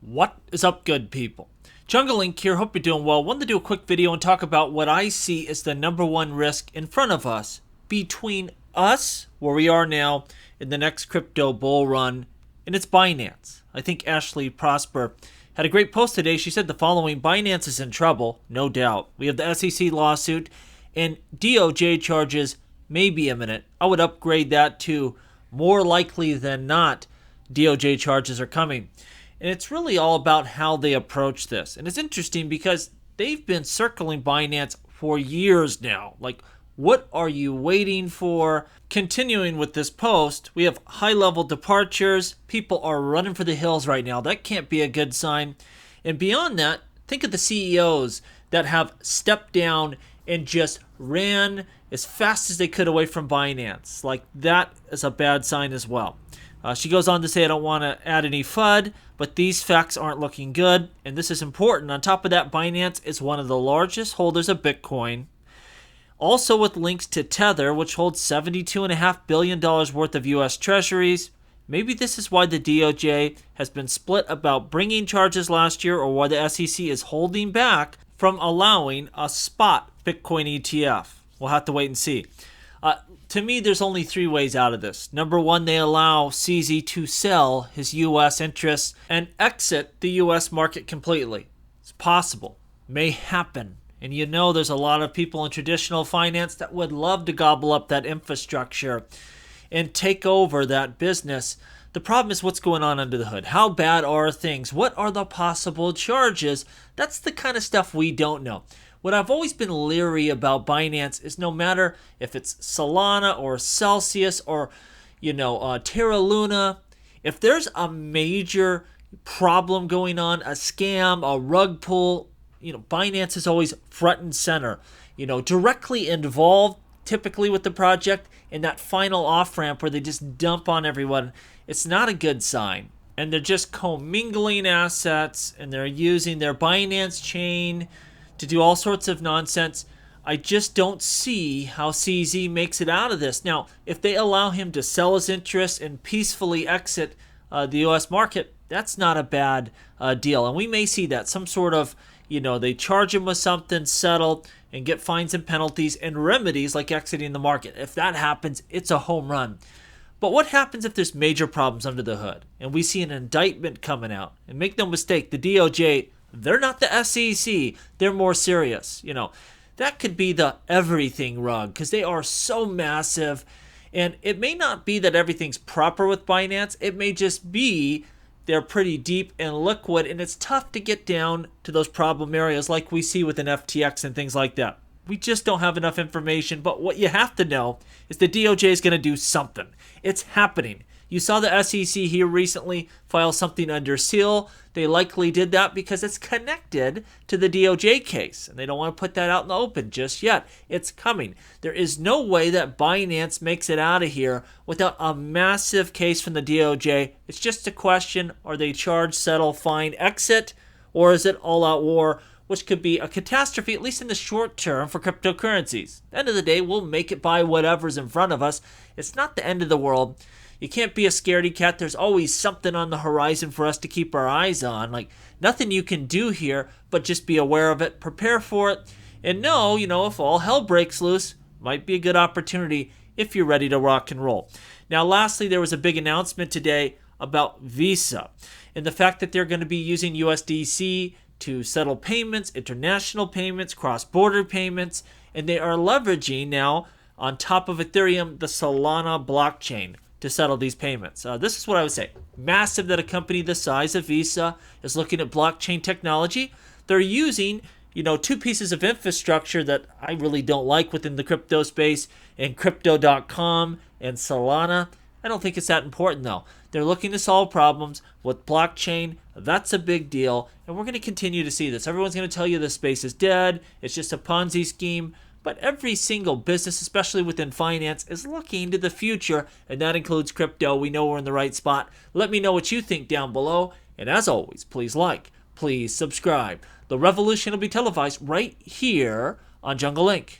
What is up, good people? Jungle Link here, hope you're doing well. Wanted to do a quick video and talk about what I see as the number one risk in front of us between us, where we are now, in the next crypto bull run, and it's Binance. I think Ashley Prosper had a great post today. She said the following: Binance is in trouble, no doubt. We have the SEC lawsuit and DOJ charges may be imminent. I would upgrade that to more likely than not DOJ charges are coming. And it's really all about how they approach this. And it's interesting because they've been circling Binance for years now. Like, what are you waiting for? Continuing with this post, we have high-level departures. People are running for the hills right now. That can't be a good sign. And beyond that, think of the CEOs that have stepped down and just ran as fast as they could away from Binance. Like, that is a bad sign as well. She goes on to say, I don't want to add any FUD, but these facts aren't looking good, and this is important. On top of that, Binance is one of the largest holders of Bitcoin, also with links to Tether, which holds $72.5 billion worth of U.S. treasuries. Maybe this is why the DOJ has been split about bringing charges last year, or why the SEC is holding back from allowing a spot Bitcoin ETF. We'll have to wait and see. To me, there's only three ways out of this. Number one, they allow CZ to sell his U.S. interests and exit the U.S. market completely. It's possible. May happen. And you know there's a lot of people in traditional finance that would love to gobble up that infrastructure and take over that business. The problem is what's going on under the hood. How bad are things? What are the possible charges? That's the kind of stuff we don't know. What I've always been leery about Binance is no matter if it's Solana or Celsius or, Terra Luna, if there's a major problem going on, a scam, a rug pull, Binance is always front and center, directly involved typically with the project in that final off-ramp where they just dump on everyone. It's not a good sign. And they're just commingling assets and they're using their Binance chain to do all sorts of nonsense. I just don't see how CZ makes it out of this. Now, if they allow him to sell his interests and peacefully exit the U.S. market, that's not a bad deal. And we may see that. Some sort of, they charge him with something, settle, and get fines and penalties and remedies like exiting the market. If that happens, it's a home run. But what happens if there's major problems under the hood and we see an indictment coming out? And make no mistake, the DOJ, they're not the SEC. They're more serious. That could be the everything rug because they are so massive. And it may not be that everything's proper with Binance. It may just be they're pretty deep and liquid, and it's tough to get down to those problem areas like we see with an FTX and things like that. We just don't have enough information. But what you have to know is the DOJ is going to do something. It's happening. You saw the SEC here recently file something under seal. They likely did that because it's connected to the DOJ case, and they don't want to put that out in the open just yet. It's coming. There is no way that Binance makes it out of here without a massive case from the DOJ. It's just a question, are they charge, settle, fine, exit, or is it all-out war, which could be a catastrophe, at least in the short term, for cryptocurrencies. At the end of the day, we'll make it by whatever's in front of us. It's not the end of the world. You can't be a scaredy cat. There's always something on the horizon for us to keep our eyes on. Like, nothing you can do here, but just be aware of it, prepare for it, and know, if all hell breaks loose, might be a good opportunity if you're ready to rock and roll. Now, lastly, there was a big announcement today about Visa and the fact that they're going to be using USDC to settle payments, international payments, cross-border payments, and they are leveraging now, on top of Ethereum, the Solana blockchain to settle these payments. This is what I would say. Massive that a company the size of Visa is looking at blockchain technology. They're using, two pieces of infrastructure that I really don't like within the crypto space, and Crypto.com and Solana. I don't think it's that important, though. They're looking to solve problems with blockchain. That's a big deal, and we're going to continue to see this. Everyone's going to tell you the space is dead. It's just a Ponzi scheme. But every single business, especially within finance, is looking to the future, and that includes crypto. We know we're in the right spot. Let me know what you think down below. And as always, please like, please subscribe. The revolution will be televised right here on Jungle Link.